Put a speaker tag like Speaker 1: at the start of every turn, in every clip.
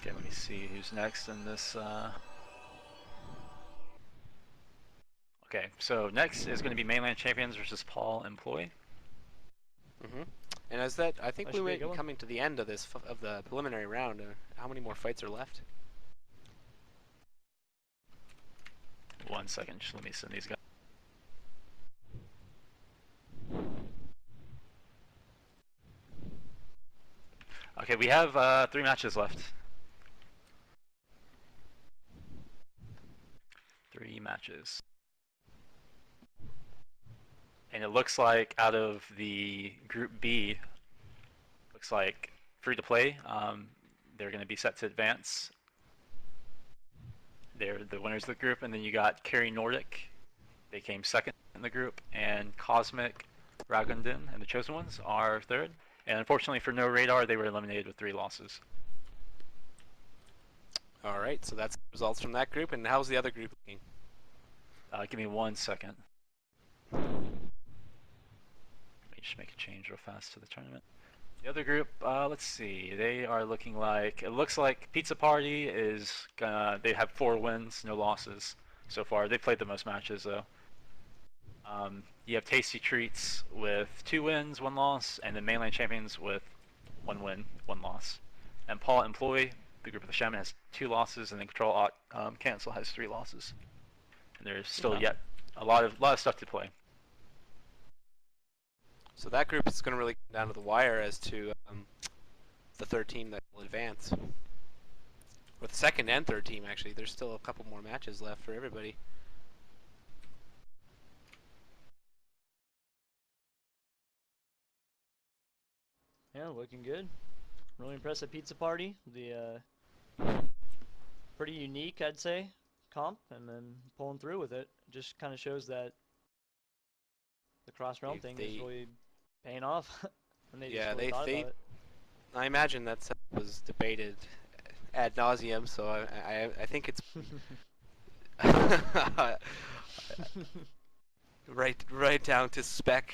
Speaker 1: Okay, let me see who's next in this. Okay, so next is going to be Mainland Champions versus Paul Emploi.
Speaker 2: And as that, I think
Speaker 3: That
Speaker 2: we
Speaker 3: should be a
Speaker 2: might
Speaker 3: good
Speaker 2: be
Speaker 3: one.
Speaker 2: coming to the end of this of the preliminary round. How many more fights are left?
Speaker 1: 1 second, just let me send these guys. Okay, we have 3 matches left. 3 matches. And it looks like out of the Group B, looks like free to play. They're going to be set to advance. They're the winners of the group, and then you got Kerry Nordic. They came second in the group, and Cosmic, Ragundan, and the Chosen Ones are third. And unfortunately for No Radar, they were eliminated with 3 losses.
Speaker 2: All right, so that's the results from that group. And how's the other group looking?
Speaker 1: Give me 1 second. Let me just make a change real fast to the tournament. The other group, let's see, they are looking like, it looks like Pizza Party is gonna, they have 4 wins, no losses so far. They played the most matches though. You have Tasty Treats with 2 wins, 1 loss, and then Mainland Champions with 1 win, 1 loss. And Paul Emploi, the group of the Shaman, has 2 losses, and then Control Cancel has 3 losses. And there's still yet a lot of stuff to play.
Speaker 2: So that group is going to really come down to the wire as to the third team that will advance. Or the second and third team, actually. There's still a couple more matches left for everybody.
Speaker 3: Yeah, looking good. Really impressive Pizza Party. The pretty unique, I'd say, comp, and then pulling through with it. Just kind of shows that the cross realm thing is really paying off. And they just really thought about it.
Speaker 2: I imagine that was debated ad nauseum, so I think it's right down to spec,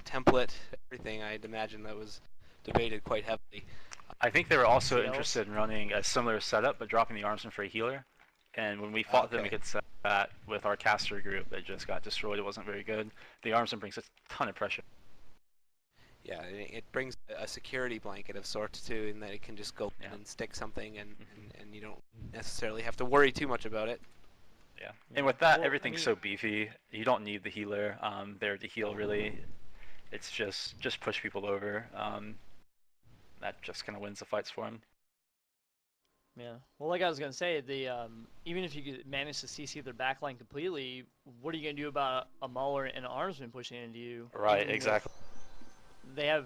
Speaker 2: template, everything. I'd imagine that was debated quite heavily.
Speaker 1: I think they were also interested in running a similar setup, but dropping the Armsman for a healer. And when we fought them against that with our caster group, it just got destroyed. It wasn't very good. The Armsman brings a ton of pressure.
Speaker 2: Yeah, it brings a security blanket of sorts too, in that it can just go and stick something, and you don't necessarily have to worry too much about it.
Speaker 1: Yeah, and with that, everything's so beefy. You don't need the healer there to heal, really. It's just push people over. That just kind of wins the fights for him.
Speaker 3: Yeah. Well, like I was gonna say, the even if you could manage to CC their backline completely, what are you gonna do about a Mauler and an Armsman pushing into you?
Speaker 1: Right. Exactly.
Speaker 3: They have,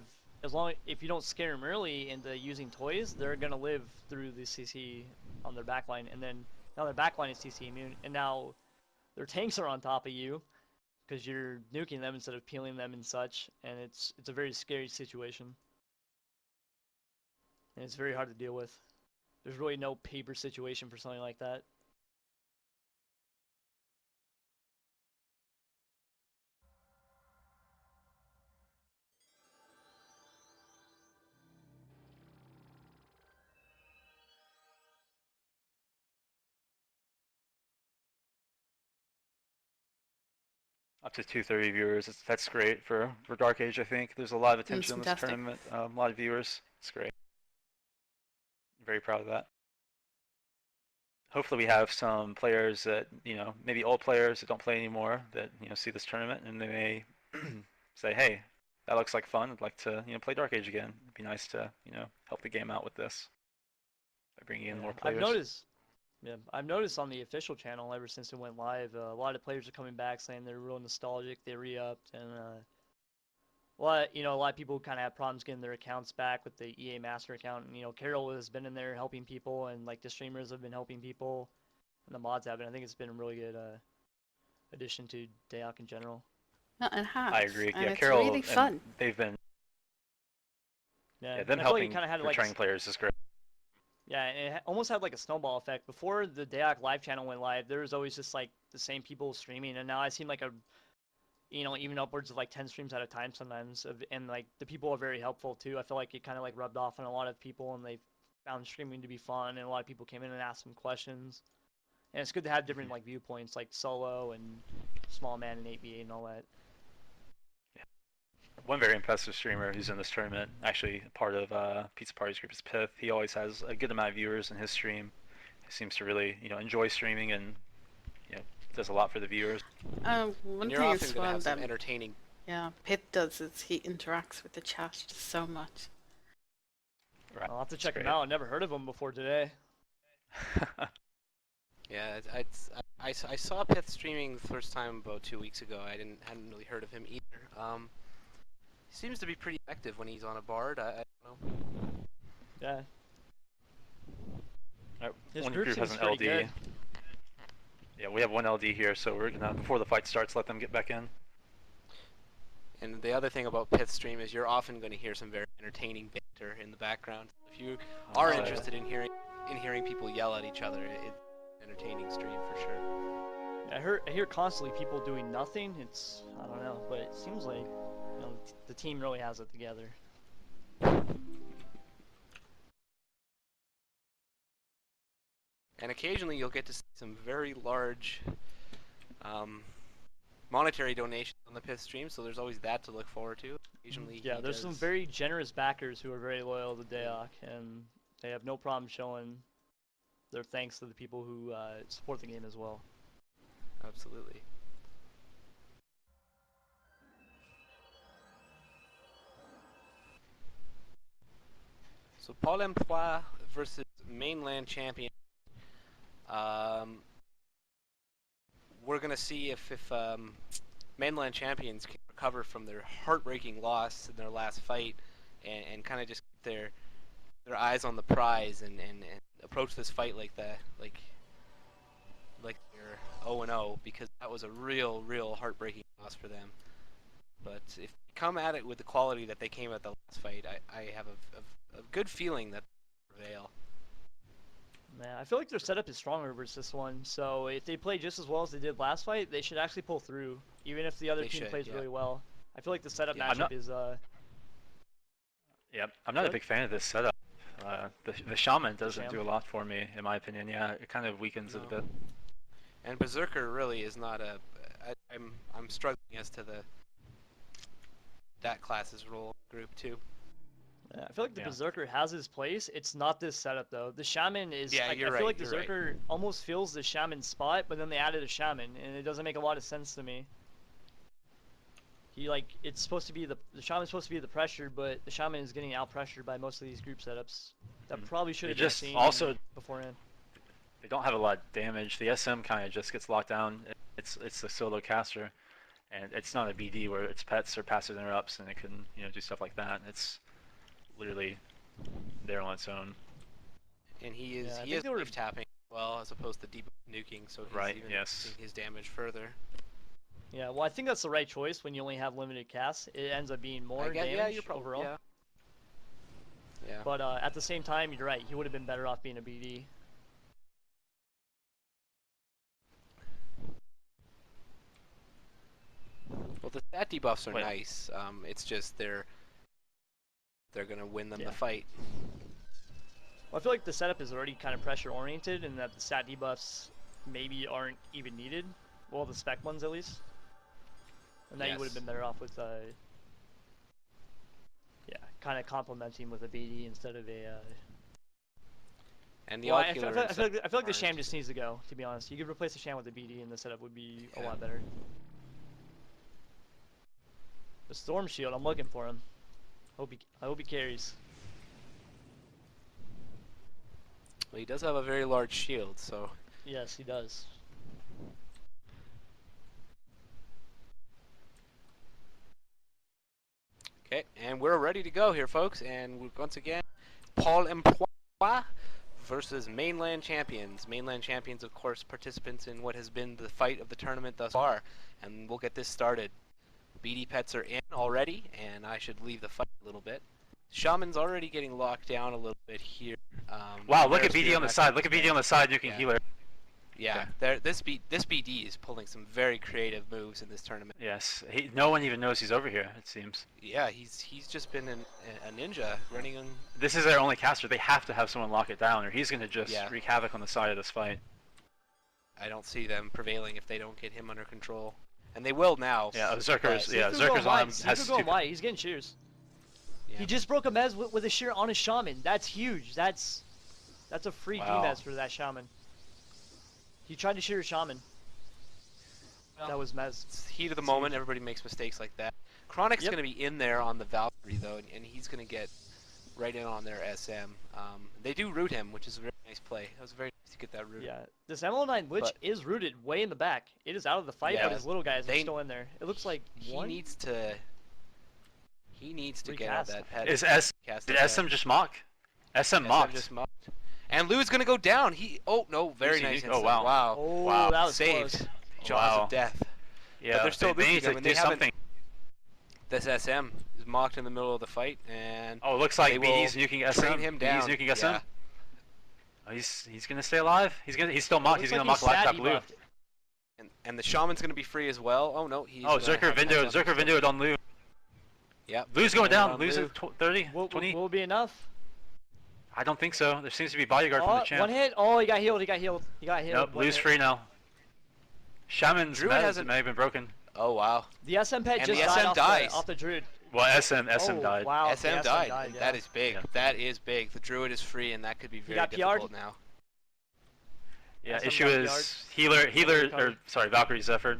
Speaker 3: if you don't scare them early into using toys, they're gonna live through the CC on their backline, and then now their backline is CC immune, and now their tanks are on top of you because you're nuking them instead of peeling them and such, and it's a very scary situation, and it's very hard to deal with. There's really no paper situation for something like that.
Speaker 1: Up to 230 viewers. That's great for Dark Age. I think there's a lot of attention on this tournament. A lot of viewers. It's great. Very proud of that. Hopefully, we have some players that maybe old players that don't play anymore that see this tournament and they may say, "Hey, that looks like fun. I'd like to play Dark Age again. It'd be nice to help the game out with this by bringing in more players."
Speaker 3: I've noticed on the official channel ever since it went live, a lot of players are coming back saying they're real nostalgic. They re-upped, and a lot of people kind of have problems getting their accounts back with the EA Master account. And Carol has been in there helping people, and like the streamers have been helping people, and the mods have been. I think it's been a really good addition to DAOC in general.
Speaker 4: No, it has.
Speaker 1: I agree.
Speaker 4: And
Speaker 1: yeah,
Speaker 4: it's
Speaker 1: Carol,
Speaker 4: really fun.
Speaker 1: They've been them
Speaker 3: and
Speaker 1: helping
Speaker 3: kind of had
Speaker 1: portraying players is great.
Speaker 3: Yeah, and it almost had like a snowball effect. Before the DAOC live channel went live, there was always just like the same people streaming, and now I seem like even upwards of like 10 streams at a time sometimes. And like the people are very helpful too. I feel like it kind of like rubbed off on a lot of people, and they found streaming to be fun, and a lot of people came in and asked some questions. And it's good to have different like viewpoints, like solo and small man and 8v8 and all that.
Speaker 1: One very impressive streamer who's in this tournament, actually part of Pizza Party's group, is Pith. He always has a good amount of viewers in his stream. He seems to really, enjoy streaming and, does a lot for the viewers.
Speaker 2: And
Speaker 4: One
Speaker 2: you're
Speaker 4: thing
Speaker 2: often
Speaker 4: as
Speaker 2: going to
Speaker 4: well
Speaker 2: have some
Speaker 4: that
Speaker 2: entertaining.
Speaker 4: Pit does is he interacts with the chat so much.
Speaker 1: Right.
Speaker 3: I'll have to check
Speaker 1: great.
Speaker 3: him out. Never heard of him before today.
Speaker 2: Yeah, I saw Pith streaming the first time about 2 weeks ago. I hadn't really heard of him either. He seems to be pretty active when he's on a bard. I don't know.
Speaker 3: Yeah.
Speaker 1: Alright,
Speaker 3: His
Speaker 1: one
Speaker 3: group
Speaker 1: group has
Speaker 3: seems
Speaker 1: an
Speaker 3: pretty
Speaker 1: LD.
Speaker 3: good.
Speaker 1: Yeah, we have one LD here, so we're gonna, before the fight starts, let them get back in.
Speaker 2: And the other thing about Pith's stream is you're often going to hear some very entertaining banter in the background. If you are
Speaker 1: yeah.
Speaker 2: interested in hearing people yell at each other, it's an entertaining stream for sure.
Speaker 3: I hear constantly people doing nothing. It's, I don't know, but it seems like the team really has it together.
Speaker 2: And occasionally you'll get to see some very large monetary donations on the Pith stream, so there's always that to look forward to. Occasionally,
Speaker 3: Yeah, there's some very generous backers who are very loyal to DAOC, and they have no problem showing their thanks to the people who support the game as well.
Speaker 2: Absolutely. So Paul Emploi versus Mainland Champions. We're gonna see if Mainland Champions can recover from their heartbreaking loss in their last fight, and kind of just keep their eyes on the prize and approach this fight like they're 0-0, because that was a real heartbreaking loss for them. But if they come at it with the quality that they came at the last fight, I have a good feeling that they'll prevail.
Speaker 3: Man, I feel like their setup is stronger versus this one, so if they play just as well as they did last fight, they should actually pull through, even if the other
Speaker 2: They
Speaker 3: team
Speaker 2: should,
Speaker 3: plays
Speaker 2: yeah.
Speaker 3: really well. I feel like the setup
Speaker 2: Yeah,
Speaker 3: matchup is
Speaker 1: Yeah, I'm not a
Speaker 3: Good.
Speaker 1: big fan of this setup. The Shaman doesn't
Speaker 3: Sham.
Speaker 1: do a lot for me, in my opinion. Yeah, it kind of weakens it a bit.
Speaker 2: And Berserker really is not a. I'm struggling as to that class's role in the group too.
Speaker 3: I feel like the
Speaker 1: Yeah.
Speaker 3: Berserker has his place. It's not this setup though. The Shaman is.
Speaker 2: Yeah,
Speaker 3: I
Speaker 2: you're
Speaker 3: feel
Speaker 2: right,
Speaker 3: like the
Speaker 2: you're right.
Speaker 3: Berserker almost fills the Shaman spot, but then they added a Shaman, and it doesn't make a lot of sense to me. It's supposed to be the Shaman's supposed to be the pressure, but the Shaman is getting out pressured by most of these group setups. That probably should
Speaker 1: They
Speaker 3: have been
Speaker 1: just
Speaker 3: seen
Speaker 1: also-
Speaker 3: beforehand.
Speaker 1: They don't have a lot of damage. The SM kind of just gets locked down. It's the solo caster, and it's not a BD where it's pets or passive interrupts, and it can do stuff like that. It's literally there on its own.
Speaker 2: And he is
Speaker 3: Yeah, I
Speaker 2: he
Speaker 3: think
Speaker 2: is
Speaker 3: they were-
Speaker 2: leaf tapping well as opposed to deep nuking, so he's
Speaker 1: Right,
Speaker 2: even
Speaker 1: yes.
Speaker 2: increasing his damage further.
Speaker 3: Yeah, well, I think that's the right choice when you only have limited casts. It ends up being more damage
Speaker 2: yeah, you're probably
Speaker 3: overall.
Speaker 2: Yeah.
Speaker 3: But at the same time, you're right. He would have been better off being a BD.
Speaker 2: Well, the stat debuffs are
Speaker 1: Wait.
Speaker 2: nice. It's just they're gonna win them
Speaker 3: Yeah.
Speaker 2: the fight.
Speaker 3: Well, I feel like the setup is already kind of pressure oriented, and that the stat debuffs maybe aren't even needed. Well, the spec ones at least. And that you would have
Speaker 2: Yes.
Speaker 3: been better off with, kind of complementing with a BD instead of a.
Speaker 2: And the
Speaker 3: Well, I
Speaker 2: ocular.
Speaker 3: feel like the
Speaker 2: aren't-
Speaker 3: Sham just needs to go. To be honest, you could replace the Sham with a BD, and the setup would be a
Speaker 2: Yeah.
Speaker 3: lot better. The Storm Shield, I'm looking for him. I hope he carries.
Speaker 2: Well, he does have a very large shield, so.
Speaker 3: Yes, he does.
Speaker 2: Okay, and we're ready to go here, folks. And once again, Paul Emploi versus Mainland Champions. Mainland Champions, of course, participants in what has been the fight of the tournament thus far. And we'll get this started. BD pets are in already, and I should leave the fight a little bit. Shaman's already getting locked down a little bit here.
Speaker 1: Wow, look at
Speaker 2: There's
Speaker 1: BD on the
Speaker 2: Fear
Speaker 1: side. Look at BD on the side nuking
Speaker 2: Yeah.
Speaker 1: healer.
Speaker 2: Yeah, this BD is pulling some very creative moves in this tournament.
Speaker 1: Yes, no one even knows he's over here, it seems.
Speaker 2: Yeah, he's just been a ninja running on.
Speaker 1: This is their only caster. They have to have someone lock it down, or he's going to just wreak havoc on the side of this fight.
Speaker 2: I don't see them prevailing if they don't get him under control. And they will now.
Speaker 1: Yeah, Zerker's on him.
Speaker 3: Has going wide. He's getting shears. Yeah. He just broke a mez with a shear on his shaman. That's huge. That's a free D-mez for that shaman. He tried to shear a shaman. That was mez.
Speaker 2: It's heat of the moment. Everybody makes mistakes like that. Chronic's going to be in there on the Valkyrie, though, and he's going to get right in on their SM. They do root him, which is a very nice play. That was very nice to get that root.
Speaker 3: Yeah, this ML9 Lich is rooted way in the back. It is out of the fight, but his little guys are still in there. It looks like
Speaker 2: he needs to get out of that pet.
Speaker 1: Did SM just mock? SM mocked.
Speaker 2: Just mocked. And Lou's going to go down. Very nice.
Speaker 1: Oh, wow.
Speaker 2: Wow.
Speaker 3: Oh, wow. That was
Speaker 2: saved.
Speaker 3: Close.
Speaker 2: Jaws of death.
Speaker 1: Yeah,
Speaker 2: but they're still
Speaker 1: they need to do something.
Speaker 2: This SM is mocked in the middle of the fight, and
Speaker 1: it looks like BD's nuking SM.
Speaker 2: Train him down.
Speaker 1: BD's nuking SM. Yeah. Oh, he's gonna stay alive. He's still mocked. He's gonna mock laptop Lou.
Speaker 2: And the shaman's gonna be free as well. Oh no, he's.
Speaker 1: Zerker Vindoed on Lou.
Speaker 2: Yep.
Speaker 1: Lou's going down. Lou's at 30, 20.
Speaker 3: Will it be enough?
Speaker 1: I don't think so. There seems to be bodyguard from the champ.
Speaker 3: One hit. Oh, he got healed.
Speaker 1: Nope, Lou's free now. Shaman's mez may have been broken.
Speaker 2: Oh wow.
Speaker 3: The SM pet just died off the druid.
Speaker 1: Well, SM died.
Speaker 3: Wow.
Speaker 2: SM died. Yeah. That is big. Yeah. That is big. The druid is free, and that could be very difficult now.
Speaker 1: Yeah. Issue is Valkyrie Zephyr.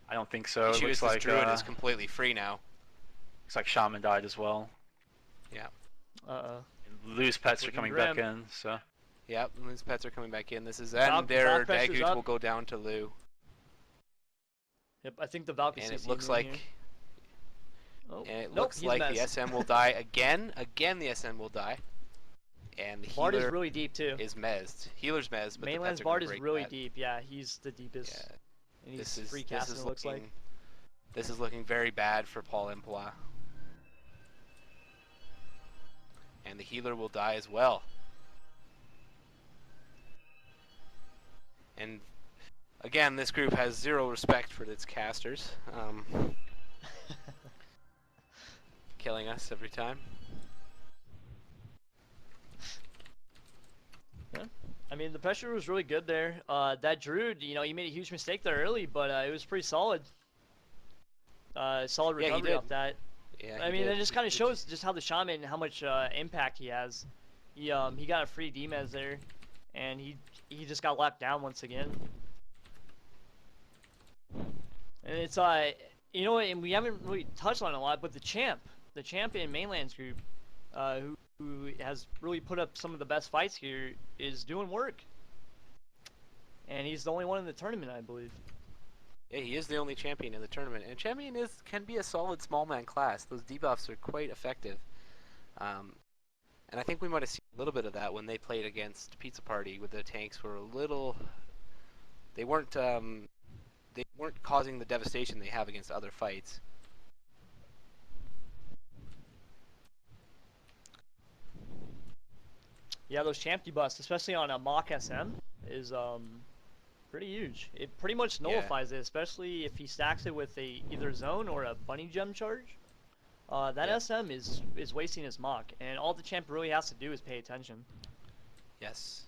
Speaker 1: I don't think so.
Speaker 2: Issue
Speaker 1: it looks
Speaker 2: is
Speaker 1: like
Speaker 2: druid is completely free now.
Speaker 1: Looks like Shaman died as well.
Speaker 2: Yeah.
Speaker 1: Lou's pets are coming back in, so.
Speaker 2: Yep, Lou's pets are coming back in. This is and their daggers will go down to Lou.
Speaker 3: Yep, I think the Valkyrie.
Speaker 2: And it looks like. Looks like the SM will die again. Again, the SM will die. And the
Speaker 3: Bard
Speaker 2: healer
Speaker 3: is really deep too.
Speaker 2: Is mezzed. Healer's mezzed, but
Speaker 3: Mainland's Bard is really deep. Yeah, he's the deepest. Yeah. And he's free casting. It looks like.
Speaker 2: This is looking very bad for Paul Emploi. And the healer will die as well. And again, this group has zero respect for its casters. Killing us every time.
Speaker 3: Yeah. I mean, the pressure was really good there. That Druid, he made a huge mistake there early, but it was pretty solid. Solid recovery off that.
Speaker 2: Yeah,
Speaker 3: I mean, it just kind of shows just how the shaman, how much impact he has. He got a free D-mez there, and he just got lapped down once again. And it's and we haven't really touched on it a lot, but the champ in Mainland's group, who has really put up some of the best fights here, is doing work. And he's the only one in the tournament, I believe.
Speaker 2: Yeah, he is the only champion in the tournament, and champion can be a solid small man class. Those debuffs are quite effective, and I think we might have seen a little bit of that when they played against Pizza Party, with the tanks were a little. They weren't causing the devastation they have against other fights.
Speaker 3: Yeah, those champ debuffs, especially on a mock SM, is pretty huge. It pretty much nullifies it, especially if he stacks it with either zone or a bunny gem charge. That SM is wasting his mock, and all the champ really has to do is pay attention.
Speaker 2: Yes.